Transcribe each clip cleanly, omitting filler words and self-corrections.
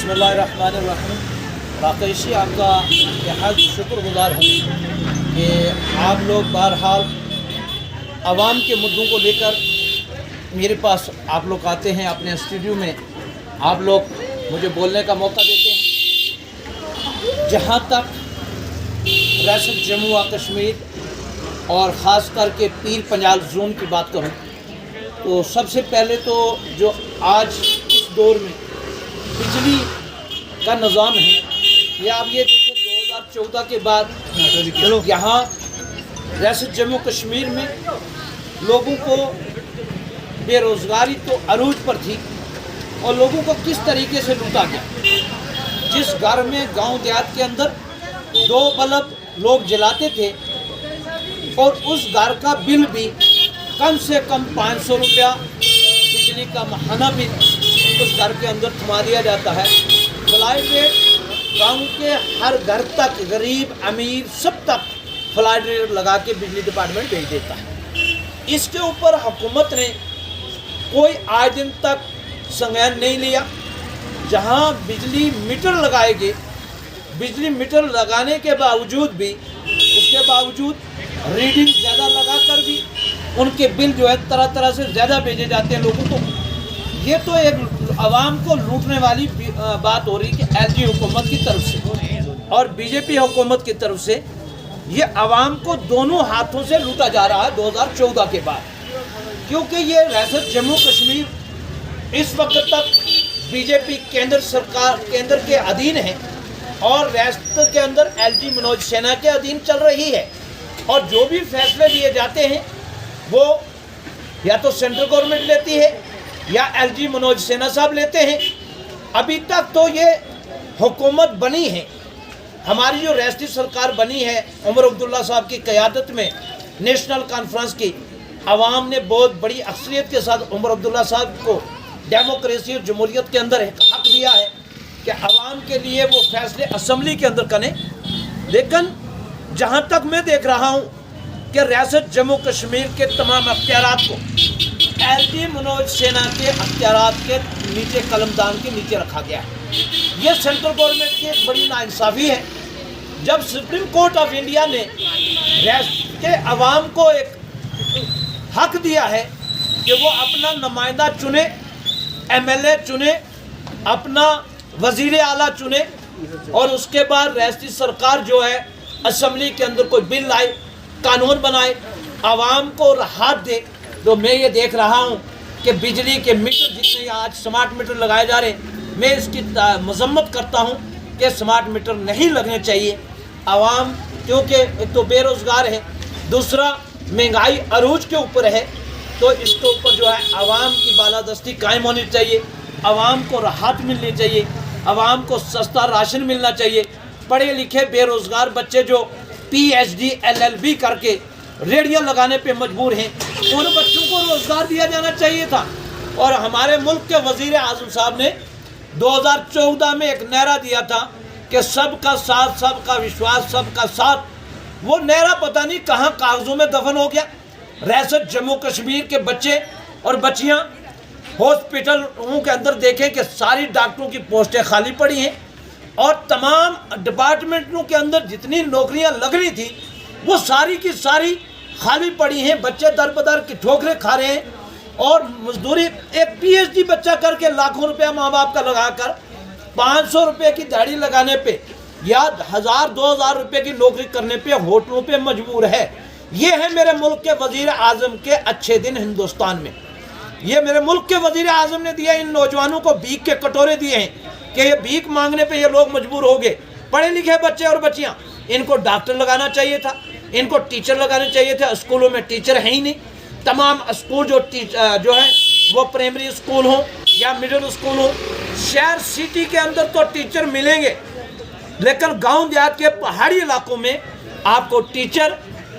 बिस्मिल्लाहिर्रहमानिर्रहीम। राकेशी आपका बेहद शुक्रगुजार हूँ कि आप लोग बहरहाल आवाम के मुद्दों को लेकर मेरे पास आप लोग आते हैं, अपने स्टूडियो में आप लोग मुझे बोलने का मौका देते हैं। जहाँ तक रियासत जम्मू व कश्मीर और ख़ास करके पीर पंजाल जोन की बात करूँ तो सबसे पहले तो जो आज इस दौर में बिजली का निज़ाम है, ये आप ये देखें 2014 के बाद यहाँ रियासत जम्मू कश्मीर में लोगों को बेरोज़गारी तो अरूज पर थी और लोगों को किस तरीके से लूटा गया। जिस घर में गांव देहात के अंदर 2 बल्ब लोग जलाते थे और उस घर का बिल भी कम से कम 500 रुपया बिजली का महाना बिल उस घर के अंदर थमा दिया जाता है। फ्लाइट रेट गाँव के हर घर तक, गरीब अमीर सब तक फ्लाइट रेट लगा के बिजली डिपार्टमेंट भेज देता है। इसके ऊपर हुकूमत ने कोई आज दिन तक संज्ञान नहीं लिया। जहां बिजली मीटर लगाए गए, बिजली मीटर लगाने के बावजूद भी, उसके बावजूद रीडिंग ज़्यादा लगा कर भी उनके बिल जो है तरह तरह से ज़्यादा भेजे जाते हैं लोगों को। ये तो एक आवाम को लूटने वाली बात हो रही कि एलजी हुकूमत की तरफ से और बीजेपी हुकूमत की तरफ से ये आवाम को दोनों हाथों से लूटा जा रहा है 2014 के बाद। क्योंकि ये रियासत जम्मू कश्मीर इस वक्त तक बीजेपी केंद्र सरकार केंद्र के अधीन है और रियासत के अंदर एलजी मनोज सिन्हा के अधीन चल रही है और जो भी फैसले लिए जाते हैं वो या तो सेंट्रल गवर्नमेंट लेती है या एलजी मनोज सिन्हा साहब लेते हैं। अभी तक तो ये हुकूमत बनी है, हमारी जो रियासती सरकार बनी है उमर अब्दुल्ला साहब की क़यादत में नेशनल कॉन्फ्रेंस की, आवाम ने बहुत बड़ी अक्सरियत के साथ उमर अब्दुल्ला साहब को डेमोक्रेसी और जमहूरियत के अंदर हक दिया है कि आवाम के लिए वो फैसले असम्बली के अंदर करें। लेकिन जहाँ तक मैं देख रहा हूँ कि रियासत जम्मू कश्मीर के तमाम अख्तियारात को एलजी मनोज सिन्हा के अख्तियारात के नीचे, कलमदान के नीचे रखा गया है। ये सेंट्रल गवर्नमेंट की एक बड़ी नाइंसाफ़ी है। जब सुप्रीम कोर्ट ऑफ इंडिया ने रियासत के अवाम को एक हक दिया है कि वो अपना नुमाइंदा चुने, एमएलए चुने, अपना वज़ीर आला चुने और उसके बाद रियासती सरकार जो है असम्बली के अंदर कोई बिल लाए, कानून बनाए, आवाम को राहत दे। तो मैं ये देख रहा हूँ कि बिजली के मीटर जितने आज स्मार्ट मीटर लगाए जा रहे हैं, मैं इसकी मजम्मत करता हूँ कि स्मार्ट मीटर नहीं लगने चाहिए। आवाम क्योंकि एक तो बेरोज़गार है, दूसरा महंगाई अरूज के ऊपर है, तो इसके ऊपर जो है आवाम की बालादस्ती कायम होनी चाहिए, आवाम को राहत मिलनी चाहिए, आवाम को सस्ता राशन मिलना चाहिए। पढ़े लिखे बेरोज़गार बच्चे जो PhD LLB करके रेडियो लगाने पे मजबूर हैं, उन बच्चों को रोज़गार दिया जाना चाहिए था। और हमारे मुल्क के वज़ीर आज़म साहब ने 2014 में एक नारा दिया था कि सबका साथ, सबका विश्वास, सबका साथ। वो नारा पता नहीं कहाँ कागज़ों में दफन हो गया। रियासत जम्मू कश्मीर के बच्चे और बच्चियाँ हॉस्पिटलों के अंदर देखें कि सारी डॉक्टरों की पोस्टें खाली पड़ी हैं और तमाम डिपार्टमेंटों के अंदर जितनी नौकरियां लगनी थी वो सारी की सारी खाली पड़ी हैं। बच्चे दर बदर की ठोकरें खा रहे हैं और मजदूरी, एक PhD बच्चा करके लाखों रुपया माँ बाप का लगाकर 500 रुपये की दिहाड़ी लगाने पे या 1000-2000 रुपये की नौकरी करने पे होटलों पे मजबूर है। ये है मेरे मुल्क के वज़ीर आज़म के अच्छे दिन हिंदुस्तान में। ये मेरे मुल्क के वज़ीर आज़म ने दिया, इन नौजवानों को भीख के कटोरे दिए हैं कि ये भीख मांगने पे ये लोग मजबूर हो गए। पढ़े लिखे बच्चे और बच्चियाँ, इनको डॉक्टर लगाना चाहिए था, इनको टीचर लगाने चाहिए थे। स्कूलों में टीचर है ही नहीं। तमाम स्कूल जो है वो प्राइमरी स्कूल हो या मिडिल स्कूल हो, शहर सिटी के अंदर तो टीचर मिलेंगे, लेकिन गांव देहात के पहाड़ी इलाकों में आपको टीचर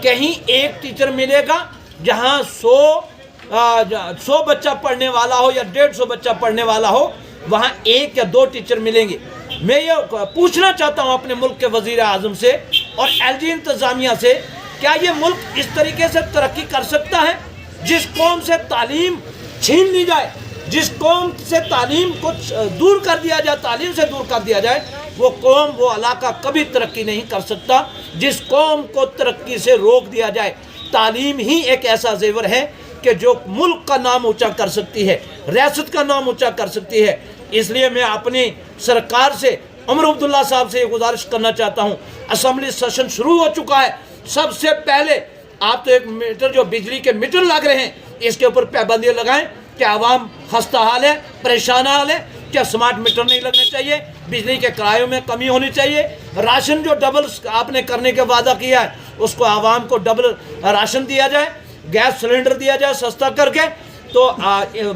कहीं एक टीचर मिलेगा जहां 100 बच्चा पढ़ने वाला हो या 150 बच्चा पढ़ने वाला हो, वहाँ 1 या 2 टीचर मिलेंगे। मैं ये पूछना चाहता हूँ अपने मुल्क के वज़ीर आज़म से और एलजी इंतज़ामिया से, क्या ये मुल्क इस तरीके से तरक्की कर सकता है जिस कौम से तालीम छीन ली जाए, جس قوم سے تعلیم کو دور کر دیا جائے، تعلیم سے دور کر دیا جائے، وہ قوم، وہ علاقہ کبھی ترقی نہیں کر سکتا۔ جس قوم کو ترقی سے روک دیا جائے، تعلیم ہی ایک ایسا زیور ہے کہ جو ملک کا نام اونچا کر سکتی ہے، ریاست کا نام اونچا کر سکتی ہے۔ اس لیے میں اپنی سرکار سے، عمر عبداللہ صاحب سے یہ گزارش کرنا چاہتا ہوں، اسمبلی سیشن شروع ہو چکا ہے، سب سے پہلے آپ تو ایک میٹر، جو بجلی کے میٹر لگ رہے ہیں، اس کے اوپر پابندیاں لگائیں کہ عوام خستہ حال ہے، پریشان حال ہے، کیا سمارٹ میٹر نہیں لگنے چاہیے، بجلی کے کرایوں میں کمی ہونی چاہیے، راشن جو ڈبل آپ نے کرنے کے وعدہ کیا ہے اس کو عوام کو ڈبل راشن دیا جائے، گیس سلنڈر دیا جائے سستا کر کے، تو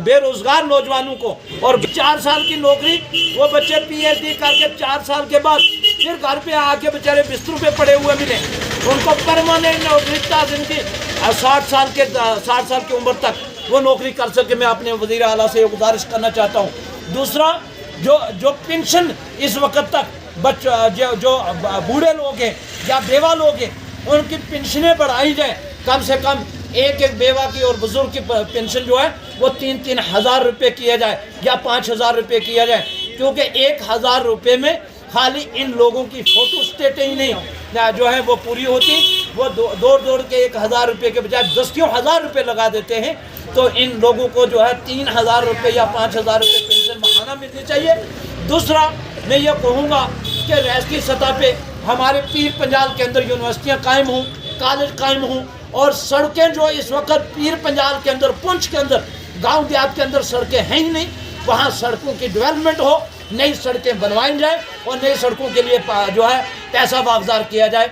بے روزگار نوجوانوں کو، اور 4 سال کی نوکری، وہ بچے پی ایچ ڈی کر کے 4 سال کے بعد پھر گھر پہ آ کے بیچارے بستروں پہ پڑے ہوئے ملیں، ان کو پرماننٹ نوکری ان کی 60 سال کی عمر تک وہ نوکری کر سکے۔ میں اپنے وزیر اعلیٰ سے یہ گزارش کرنا چاہتا ہوں۔ دوسرا، جو پینشن اس وقت تک جو بوڑھے لوگ ہیں یا بیوہ لوگ ہیں، ان کی پینشنیں بڑھائی جائیں، کم سے کم ایک بیوہ کی اور بزرگ کی پینشن جو ہے وہ 3 ہزار روپے کیا جائے یا 5 ہزار روپے کیا جائے، کیونکہ 1,000 روپے میں خالی ان لوگوں کی فوٹو اسٹیٹیں ہی نہیں جو ہے وہ پوری ہوتی، وہ دوڑ کے 1,000 روپے کے بجائے 10,000 روپے لگا دیتے ہیں، تو ان لوگوں کو جو ہے 3,000 روپے یا 5,000 روپے پینشن ماہانہ ملنی چاہیے۔ دوسرا، میں یہ کہوں گا کہ ریاستی سطح پہ ہمارے پیر پنجال کے اندر یونیورسٹیاں قائم ہوں، کالج قائم ہوں، اور سڑکیں جو اس وقت پیر پنجال کے اندر، پونچھ کے اندر، گاؤں دیہات کے اندر سڑکیں ہیں ہی نہیں، وہاں سڑکوں کی ڈیولپمنٹ ہو، نئی سڑکیں بنوائی جائیں اور نئی سڑکوں کے لیے جو ہے پیسہ واگزار کیا جائے۔